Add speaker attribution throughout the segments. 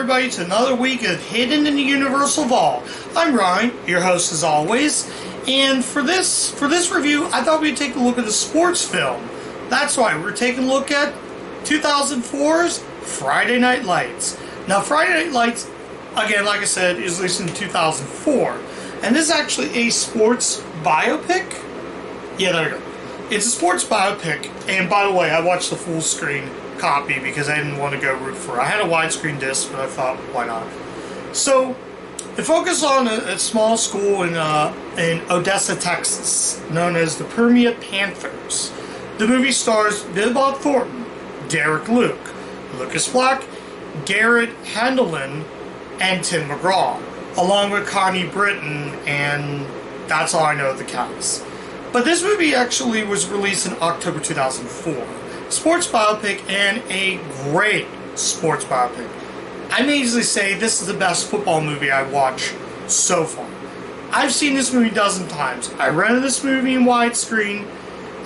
Speaker 1: everybody to another week of Hidden in the Universal Vault. I'm Ryan, your host as always, and for this review, I thought we'd take a look at a sports film. That's right, we're taking a look at 2004's Friday Night Lights. Now, Friday Night Lights, again, like I said, is released in 2004, and this is actually a sports biopic. Yeah, there you go. It's a sports biopic, and by the way, I watched the full screen copy because I didn't want to go root for it. I had a widescreen disc, but I thought, why not? So, it focuses on a small school in Odessa, Texas, known as the Permian Panthers. The movie stars Billy Bob Thornton, Derek Luke, Lucas Black, Garrett Hedlund, and Tim McGraw, along with Connie Britton, and that's all I know of the cast. But this movie actually was released in October 2004. Sports biopic, and a great sports biopic. I may easily say this is the best football movie I've watched so far. I've seen this movie a dozen times. I rented this movie in widescreen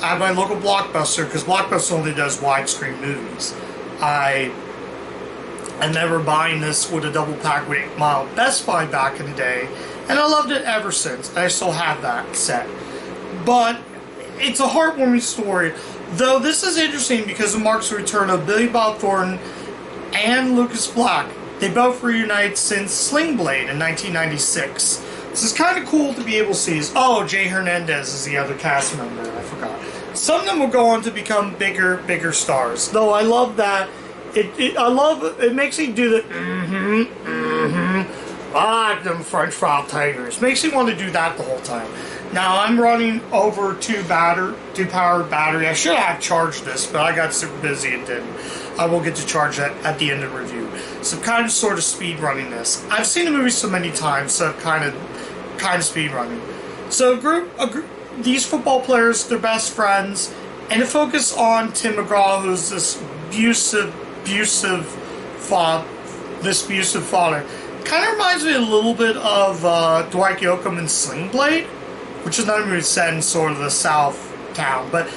Speaker 1: at my local Blockbuster, because Blockbuster only does widescreen movies. I remember buying this with a double pack with 8 Mile Best Buy back in the day, and I loved it ever since. I still have that set. But it's a heartwarming story. Though this is interesting because it marks the return of Billy Bob Thornton and Lucas Black. They both reunited since Sling Blade in 1996. This is kind of cool to be able to see. Oh, Jay Hernandez is the other cast member. I forgot. Some of them will go on to become bigger stars. Though I love that. It makes me do the I like them French fry tigers. Makes me want to do that the whole time. Now, I'm running over 2-power battery. I should have charged this, but I got super busy and didn't. I will get to charge that at the end of the review. So I'm kind of sort of speed running this. I've seen the movie so many times, so kind of speed running. So these football players, they're best friends, and it focuses on Tim McGraw, who's this abusive father. Kind of reminds me a little bit of Dwight Yoakam in Sling Blade, which is not even set in sort of the South town, but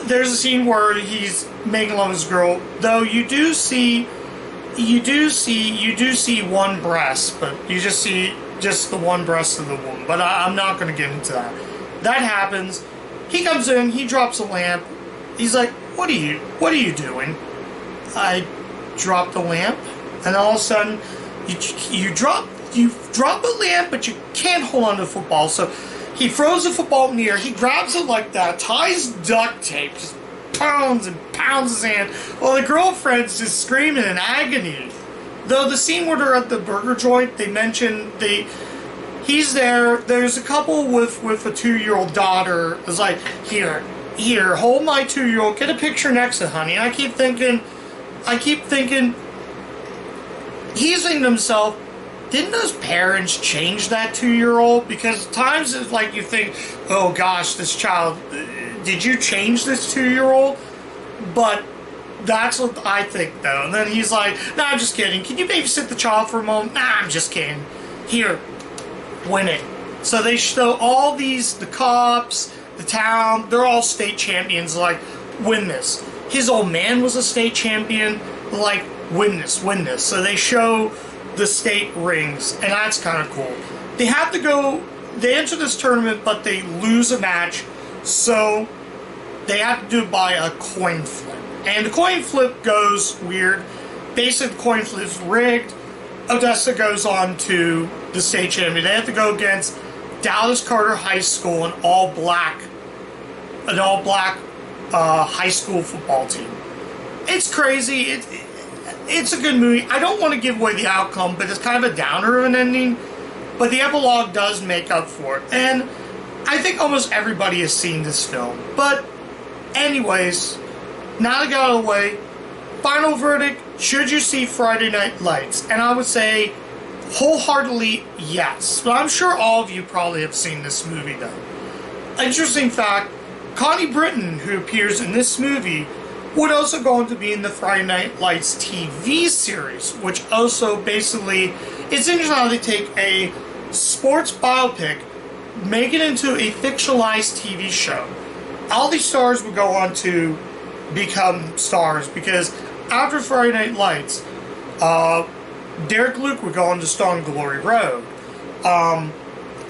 Speaker 1: there's a scene where he's making love with his girl. Though you do see one breast, but you just see the one breast of the woman. But I'm not going to get into that. That happens. He comes in. He drops a lamp. He's like, "What are you doing?" I dropped the lamp, and all of a sudden, you drop a lamp, but you can't hold on to the football. So he throws the football in the air, he grabs it like that, ties duct tape, just pounds and pounds his hand, while the girlfriend's just screaming in agony. Though the scene where they're at the burger joint, they mention he's there, there's a couple with a 2-year-old daughter, it's like, here, hold my 2-year-old, get a picture next to honey. And I keep thinking, he's thinking to himself, didn't those parents change that 2-year-old? Because at times it's like you think, oh gosh, this child, did you change this 2-year-old? But that's what I think though. And then he's like, nah, I'm just kidding. Can you babysit the child for a moment? Nah, I'm just kidding. Here, win it. So they show all the cops, the town, they're all state champions, like, win this. His old man was a state champion, like, win this. So they show the state rings, and that's kind of cool. They enter this tournament, but they lose a match, so they have to do it by a coin flip. And the coin flip goes weird. Basically, the coin flip is rigged. Odessa goes on to the state champion. They have to go against Dallas Carter High School, an all-black high school football team. It's crazy. It's a good movie. I don't want to give away the outcome, but it's kind of a downer of an ending. But the epilogue does make up for it. And I think almost everybody has seen this film. But anyways, now that I got out of the way, final verdict, should you see Friday Night Lights? And I would say wholeheartedly yes. But I'm sure all of you probably have seen this movie though. Interesting fact, Connie Britton, who appears in this movie, would also go on to be in the Friday Night Lights TV series, which also basically, it's interesting how they take a sports biopic, make it into a fictionalized TV show. All these stars would go on to become stars, because after Friday Night Lights, Derek Luke would go on to star in Glory Road.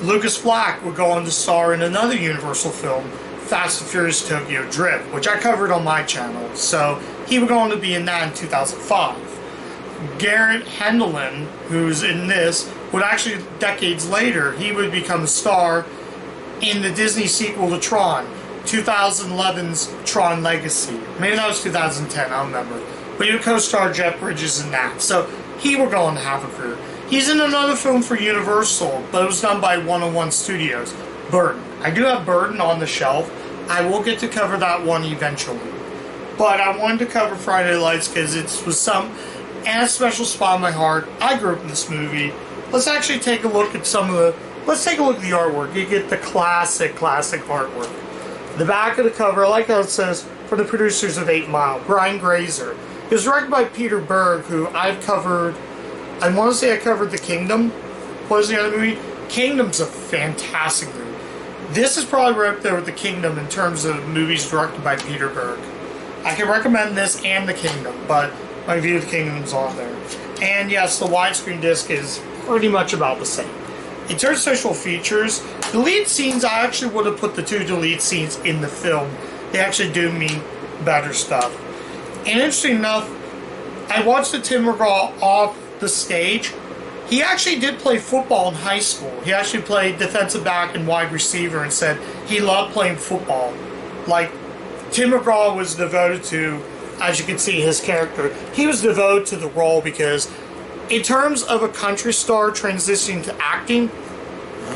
Speaker 1: Lucas Black would go on to star in another Universal film, Fast and Furious Tokyo Drift, which I covered on my channel. So he would go on to be in that in 2005. Garrett Hedlund, who's in this, would actually, decades later, he would become a star in the Disney sequel to Tron, 2011's Tron Legacy. Maybe that was 2010, I don't remember. But he would co-star Jeff Bridges in that. So he would go on to have a career. He's in another film for Universal, but it was done by 101 Studios, Burden. I do have Burden on the shelf. I will get to cover that one eventually. But I wanted to cover Friday Night Lights because it was and a special spot in my heart. I grew up in this movie. Let's actually take a look at let's take a look at the artwork. You get the classic artwork. The back of the cover, I like how it says, for the producers of 8 Mile, Brian Grazer. It was directed by Peter Berg, who I've covered. I want to say I covered The Kingdom. What was the other movie? Kingdom's a fantastic movie. This is probably right up there with The Kingdom in terms of movies directed by Peter Berg. I can recommend this and The Kingdom, but my view of The Kingdom's on there. And yes, the widescreen disc is pretty much about the same. In terms of special features, the lead scenes, I actually would have put the 2 delete scenes in the film. They actually do mean better stuff. And interesting enough, I watched the Tim McGraw off the stage. He actually did play football in high school. He actually played defensive back and wide receiver and said he loved playing football. Like, Tim McGraw was devoted to, as you can see, his character. He was devoted to the role because in terms of a country star transitioning to acting,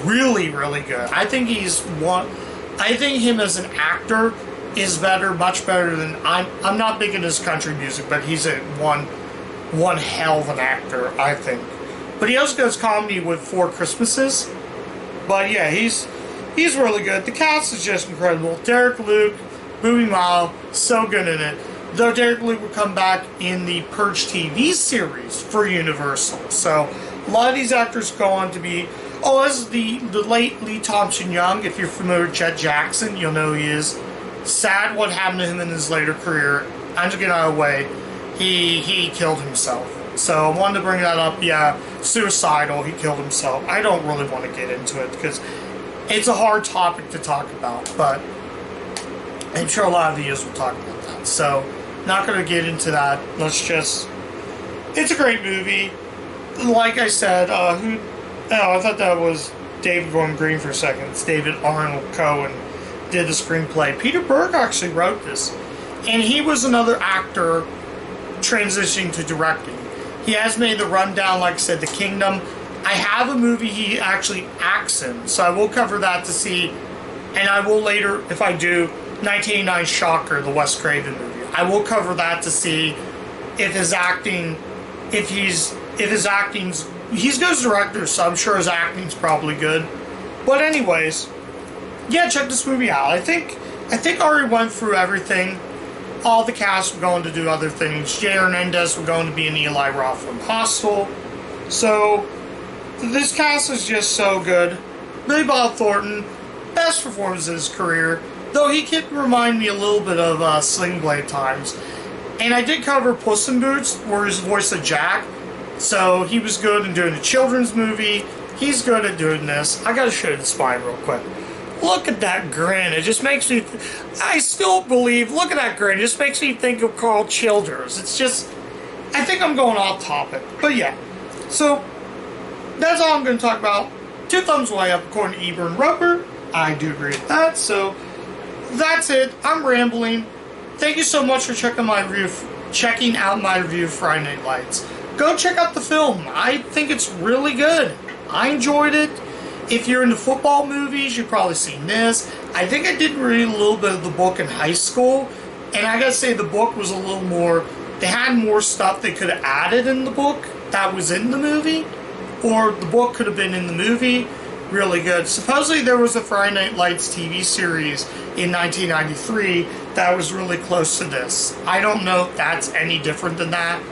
Speaker 1: really, really good. I think I think him as an actor is much better than, I'm not big into his country music, but he's one hell of an actor, I think. But he also does comedy with 4 Christmases. But yeah, he's really good. The cast is just incredible. Derek Luke, Boobie Mile, so good in it. Though Derek Luke would come back in the Purge TV series for Universal. So a lot of these actors go on to be... Oh, this is the late Lee Thompson Young. If you're familiar with Jet Jackson, you'll know he is. Sad what happened to him in his later career. I'm just getting out of the way. He killed himself. So I wanted to bring that up. Yeah, suicidal. He killed himself. I don't really want to get into it because it's a hard topic to talk about. But I'm sure a lot of videos will talk about that. So not going to get into that. It's a great movie. Like I said, I thought that was David Gordon Green for a second. It's David Arnold Cohen did the screenplay. Peter Berg actually wrote this. And he was another actor transitioning to directing. He has made the rundown, like I said, The Kingdom. I have a movie he actually acts in, so I will cover that to see, and I will later, if I do, 1989 Shocker, the Wes Craven movie. I will cover that to see if his acting's, he's good as a director, so I'm sure his acting's probably good. But anyways, yeah, check this movie out. I think I already went through everything. All the cast were going to do other things. Jay Hernandez were going to be in Eli Roth from Hostel. So, this cast is just so good. Billy Bob Thornton, best performance of his career. Though he could remind me a little bit of Sling Blade times. And I did cover Puss in Boots, where he's the voice of Jack. So, he was good in doing a children's movie. He's good at doing this. I gotta show you the spine real quick. Look at that grin. It just makes me... I still believe... Look at that grin. It just makes me think of Carl Childers. It's just... I think I'm going off topic. But yeah. So, that's all I'm going to talk about. 2 thumbs way up according to Eber and Roper. I do agree with that. So, that's it. I'm rambling. Thank you so much for checking out my review of Friday Night Lights. Go check out the film. I think it's really good. I enjoyed it. If you're into football movies, you've probably seen this. I think I did read a little bit of the book in high school, and I gotta say the book was a little more, they had more stuff they could have added in the book that was in the movie, or the book could have been in the movie. Really good. Supposedly there was a Friday Night Lights TV series in 1993 that was really close to this. I don't know if that's any different than that,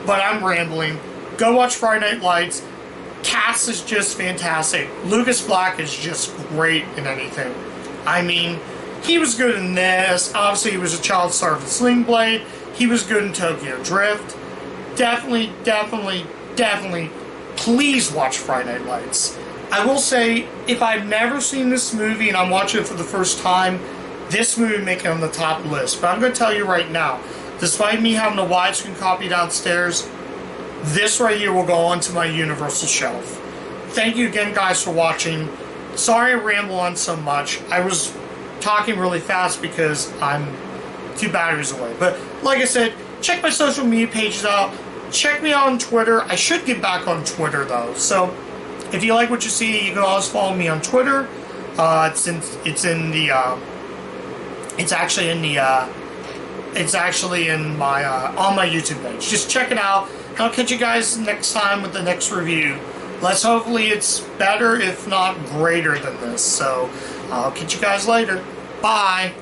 Speaker 1: but I'm rambling. Go watch Friday Night Lights. Cast is just fantastic. Lucas Black is just great in anything. I mean, he was good in this. Obviously, he was a child star of Sling Blade. He was good in Tokyo Drift. Definitely definitely, please watch Friday Night Lights. I will say, if I've never seen this movie and I'm watching it for the first time, this movie would make it on the top list. But I'm going to tell you right now, despite me having a widescreen copy downstairs, this right here will go onto my Universal shelf. Thank you again, guys, for watching. Sorry I ramble on so much. I was talking really fast because I'm 2 batteries away. But like I said, check my social media pages out. Check me out on Twitter. I should get back on Twitter, though. So if you like what you see, you can always follow me on Twitter. It's actually in my on my YouTube page. Just check it out. I'll catch you guys next time with the next review. Hopefully it's better, if not greater than this. So I'll catch you guys later. Bye.